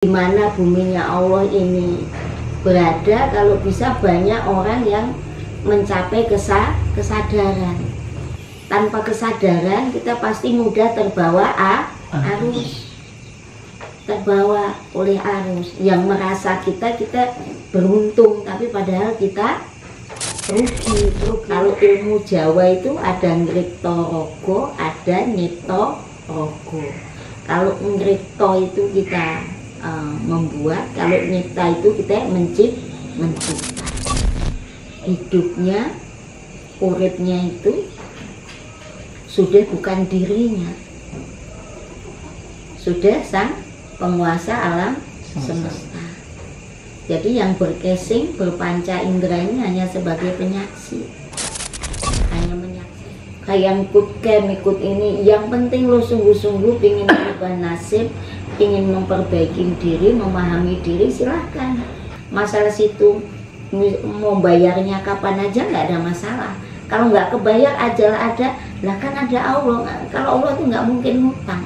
Di mana buminya Allah ini berada, kalau bisa banyak orang yang mencapai kesadaran. Tanpa kesadaran kita pasti mudah terbawa arus, terbawa oleh arus yang merasa kita beruntung, tapi padahal kita rugi. Kalau ilmu Jawa itu ada ngripto rogo, ada nyipto rogo. Kalau ngripto itu kita membuat, kalau nyipta itu kita mencipta. Hidupnya, uripnya itu sudah bukan dirinya, sudah sang penguasa alam semesta. Jadi yang berkesing, berpanca indera ini hanya sebagai penyaksi, hanya menyaksi. Kayak ikut ini, yang penting lo sungguh-sungguh ingin merubah nasib, ingin memperbaiki diri, memahami diri, silahkan. Masalah situ mau bayarnya kapan aja nggak ada masalah. Kalau nggak kebayar ajal ada, lah kan ada Allah. Kalau Allah itu nggak mungkin ngutang.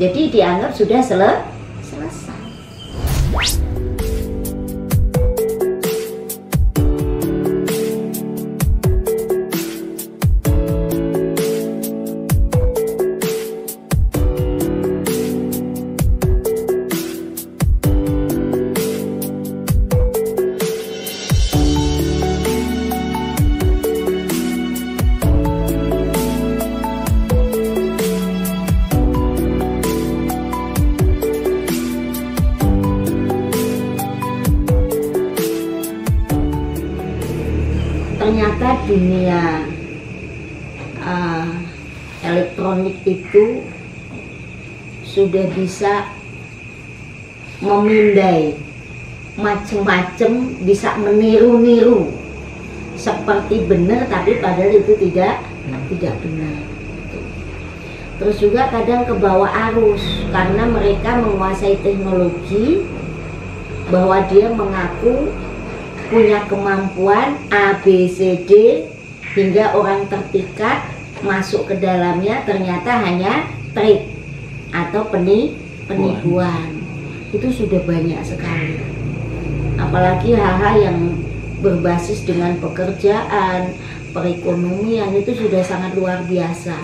Jadi dianggap sudah selesai. Ternyata dunia elektronik itu sudah bisa memindai macam-macam, bisa meniru-niru seperti benar, tapi padahal itu tidak benar. Terus juga kadang kebawa arus karena mereka menguasai teknologi, bahwa dia mengaku punya kemampuan A, B, C, D, hingga orang terpikat masuk ke dalamnya, ternyata hanya trik atau penipuan. Itu sudah banyak sekali. Apalagi hal-hal yang berbasis dengan pekerjaan, perekonomian, itu sudah sangat luar biasa.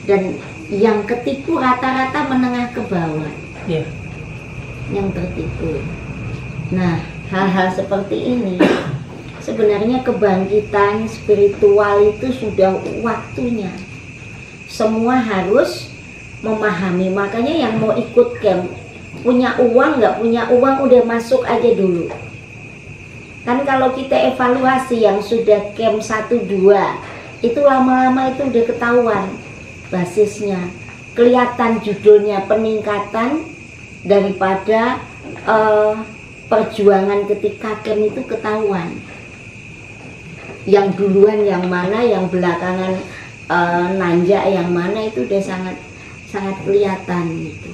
Dan yang ketipu rata-rata menengah ke bawah, yang tertipu. Nah, hal-hal seperti ini sebenarnya kebangkitan spiritual itu sudah waktunya. Semua harus memahami. Makanya yang mau ikut camp, punya uang nggak punya uang, udah masuk aja dulu. Kan kalau kita evaluasi yang sudah camp 1-2 itu lama-lama itu udah ketahuan basisnya, kelihatan judulnya, peningkatan daripada perjuangan ketika camp itu ketahuan. Yang duluan yang mana, yang belakangan nanjak yang mana, itu udah sangat kelihatan gitu.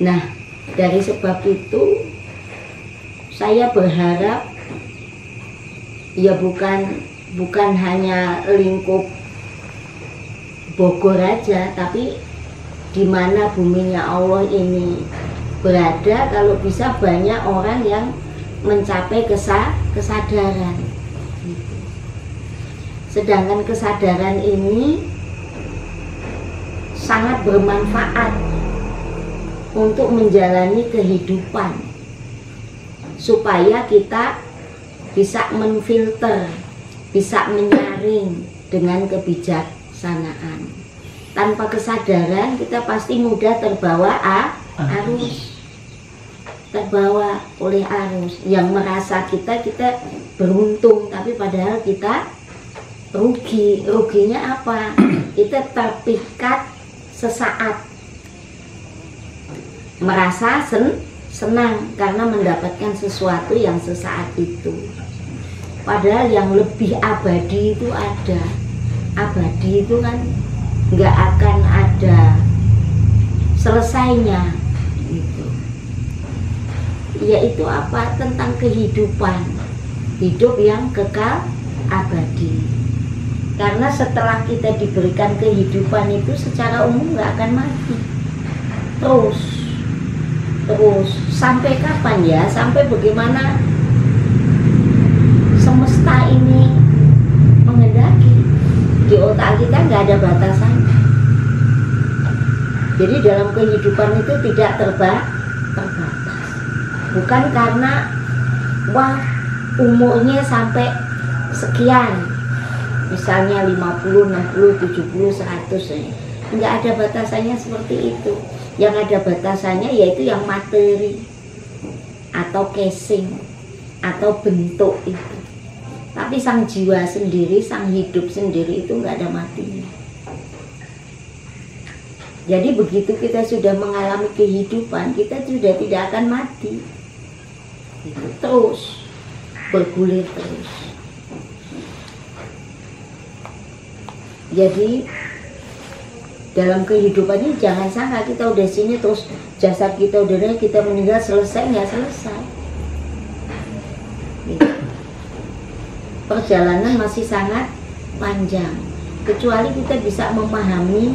Nah, dari sebab itu saya berharap ya bukan hanya lingkup Bogor aja, tapi di mana buminya Allah ini berada, kalau bisa banyak orang yang mencapai kesadaran. Sedangkan kesadaran ini sangat bermanfaat untuk menjalani kehidupan, supaya kita bisa menfilter, bisa menyaring dengan kebijaksanaan. Tanpa kesadaran kita pasti mudah terbawa arus, terbawa oleh arus yang merasa kita beruntung, tapi padahal kita rugi. Ruginya apa? Kita terpikat sesaat, merasa senang karena mendapatkan sesuatu yang sesaat itu, padahal yang lebih abadi itu ada. Abadi itu kan nggak akan ada selesainya gitu. Yaitu apa? Tentang kehidupan, hidup yang kekal abadi. Karena setelah kita diberikan kehidupan itu secara umum nggak akan mati terus. Terus sampai kapan ya? Sampai bagaimana semesta ini menghendaki. Di otak kita nggak ada batasan. Jadi dalam kehidupan itu tidak terbatas. Bukan karena wah umurnya sampai sekian, misalnya 50, 60, 70, 100, nggak ada batasannya seperti itu. Yang ada batasannya yaitu yang materi atau casing atau bentuk itu. Tapi sang jiwa sendiri, sang hidup sendiri itu nggak ada matinya. Jadi begitu kita sudah mengalami kehidupan, kita sudah tidak akan mati. Itu terus bergulir terus. Jadi dalam kehidupan ini jangan sangka kita udah sini terus jasad kita udah ada, kita meninggal selesai, nggak selesai. Gitu. Perjalanan masih sangat panjang. Kecuali kita bisa memahami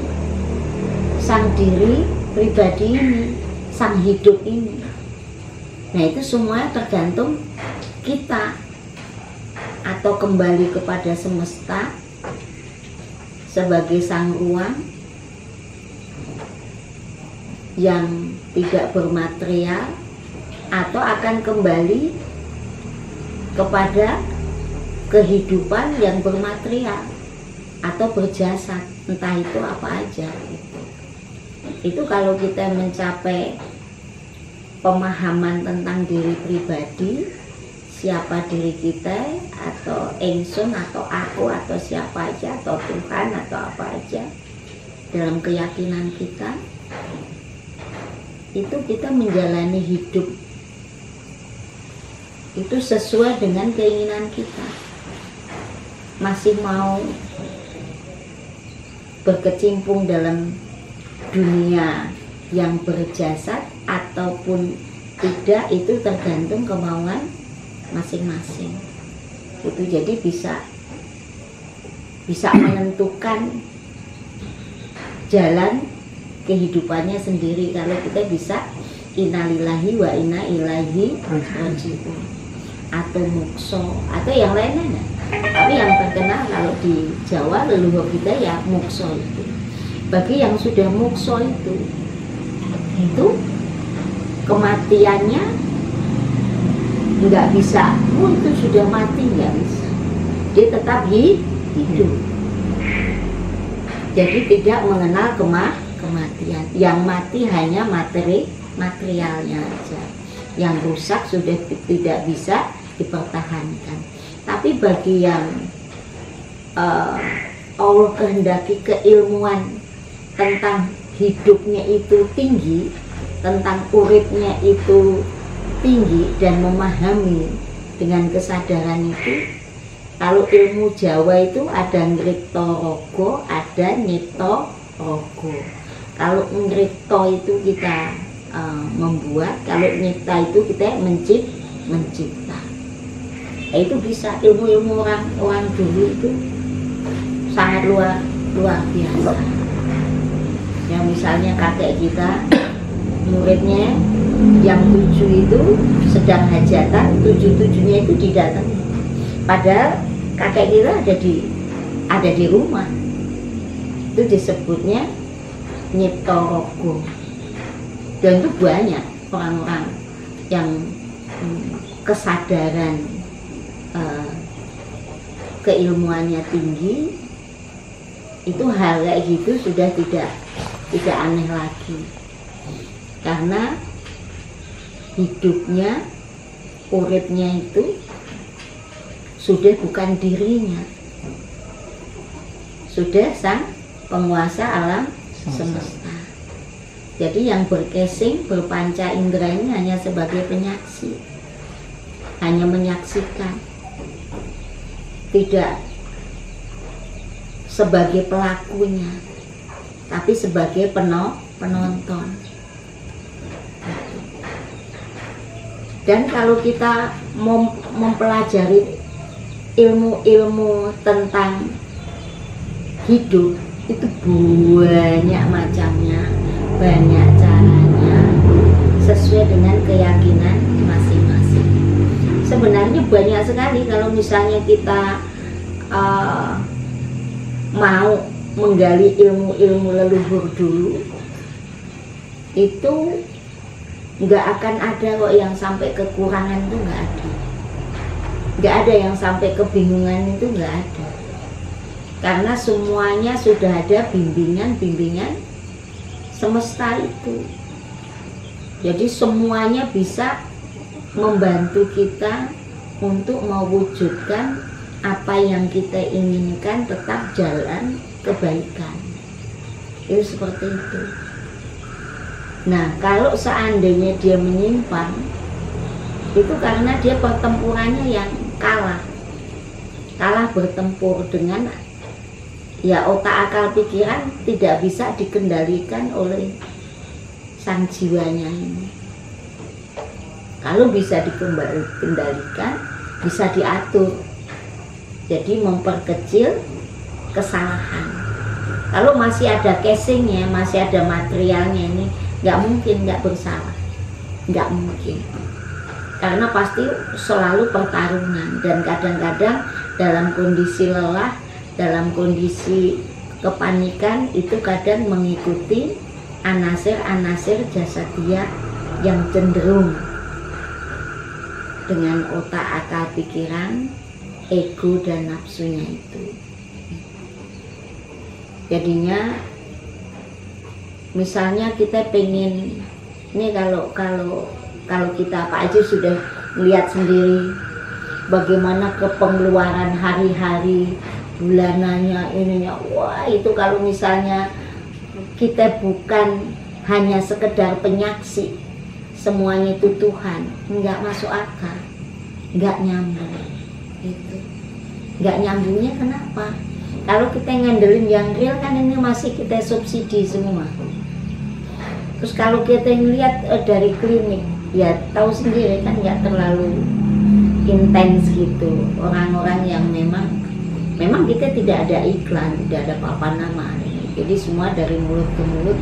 sang diri pribadi ini, sang hidup ini. Nah itu semua tergantung kita, atau kembali kepada semesta sebagai sang ruang yang tidak bermaterial, atau akan kembali kepada kehidupan yang bermaterial atau berjasad, entah itu apa aja gitu. Itu kalau kita mencapai pemahaman tentang diri pribadi, siapa diri kita, atau ingsun atau aku atau siapa aja, atau Tuhan atau apa aja, dalam keyakinan kita itu kita menjalani hidup itu sesuai dengan keinginan kita. Masih mau berkecimpung dalam dunia yang berjasad ataupun tidak, itu tergantung kemauan masing-masing. Itu jadi bisa menentukan jalan kehidupannya sendiri kalau kita bisa innalillahi wa inna ilaihi raji'un, atau mukso atau yang lainnya. Tapi yang terkenal kalau di Jawa leluhur kita ya mukso itu. Bagi yang sudah mukso itu kematiannya nggak bisa, itu sudah mati, nggak bisa. Dia tetap hidup. Jadi tidak mengenal kematian. Yang mati hanya materialnya aja. Yang rusak sudah tidak bisa dipertahankan. Tapi bagi yang Allah kehendaki keilmuan tentang hidupnya itu tinggi, tentang uripnya itu tinggi, dan memahami dengan kesadaran itu, kalau ilmu Jawa itu ada ngripta raga, ada nyipta raga. Kalau ngripta itu kita membuat, kalau nyipta itu kita mencipta. Nah, itu bisa, ilmu-ilmu orang dulu itu sangat luar biasa. Ya misalnya kakek kita, muridnya yang 7 itu sedang hajatan, 7-7-nya itu didatangi. Padahal kakek kita ada di rumah. Itu disebutnya nyipta raga. Dan itu banyak orang-orang yang kesadaran keilmuannya tinggi, itu hal kayak gitu sudah tidak aneh lagi, karena hidupnya, uripnya itu sudah bukan dirinya, sudah sang penguasa alam semesta. Jadi yang berkesing, berpanca indera ini hanya sebagai penyaksi, hanya menyaksikan, tidak sebagai pelakunya, tapi sebagai penonton. Dan kalau kita mempelajari ilmu-ilmu tentang hidup, itu banyak macamnya, banyak caranya, sesuai sebenarnya banyak sekali kalau misalnya kita mau menggali ilmu-ilmu leluhur dulu, itu nggak akan ada kok yang sampai kekurangan, itu nggak ada. Nggak ada yang sampai kebingungan, itu nggak ada. Karena semuanya sudah ada bimbingan semesta itu. Jadi semuanya bisa membantu kita untuk mewujudkan apa yang kita inginkan, tetap jalan kebaikan. Itu seperti itu. Nah, kalau seandainya dia menyimpang, itu karena dia pertempurannya yang kalah bertempur dengan ya otak, akal, pikiran tidak bisa dikendalikan oleh sang jiwanya ini. Kalau bisa dikendalikan, bisa diatur, jadi memperkecil kesalahan. Kalau masih ada casingnya, masih ada materialnya, ini nggak mungkin nggak bersalah, nggak mungkin. Karena pasti selalu pertarungan, dan kadang-kadang dalam kondisi lelah, dalam kondisi kepanikan, itu kadang mengikuti anasir-anasir jasadiyah yang cenderung dengan otak, akal, pikiran, ego dan nafsunya itu. Jadinya misalnya kita pengen, ini kalau kita Pak Haji sudah melihat sendiri bagaimana kepengeluaran hari-hari, bulanannya, ininya, wah itu kalau misalnya kita bukan hanya sekedar penyaksi, semuanya itu Tuhan, nggak masuk akal, nggak nyambung. Itu nggak nyambungnya kenapa? Kalau kita ngandelin yang real kan ini masih kita subsidi semua. Terus kalau kita ngelihat dari klinik, ya tahu sendiri kan nggak terlalu intens gitu. Orang-orang yang memang kita tidak ada iklan, tidak ada papan nama. Jadi semua dari mulut ke mulut,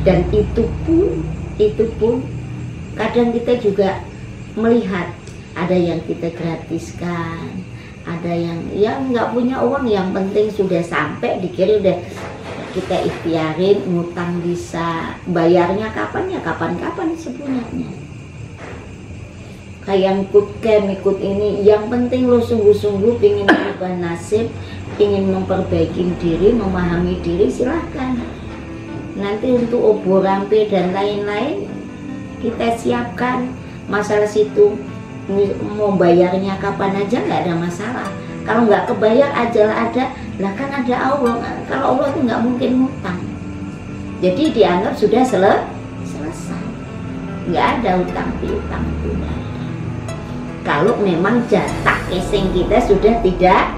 dan itu pun kadang kita juga melihat ada yang kita gratiskan, ada yang nggak punya uang, yang penting sudah sampai dikirim, udah kita ikhtiarin, ngutang bisa, bayarnya kapan ya kapan-kapan sebenarnya. Kayak yang ikut camp, ikut ini, yang penting lo sungguh-sungguh ingin merubah nasib, ingin memperbaiki diri, memahami diri, silahkan. Nanti untuk obor rampe dan lain-lain kita siapkan. Masalah situ mau bayarnya kapan aja nggak ada masalah. Kalau nggak kebayar ajalah ada, lah kan ada Allah. Kalau Allah itu nggak mungkin ngutang. Jadi dianggap sudah selesai. Nggak ada utang piutang itu. Kalau memang jatah casing kita sudah tidak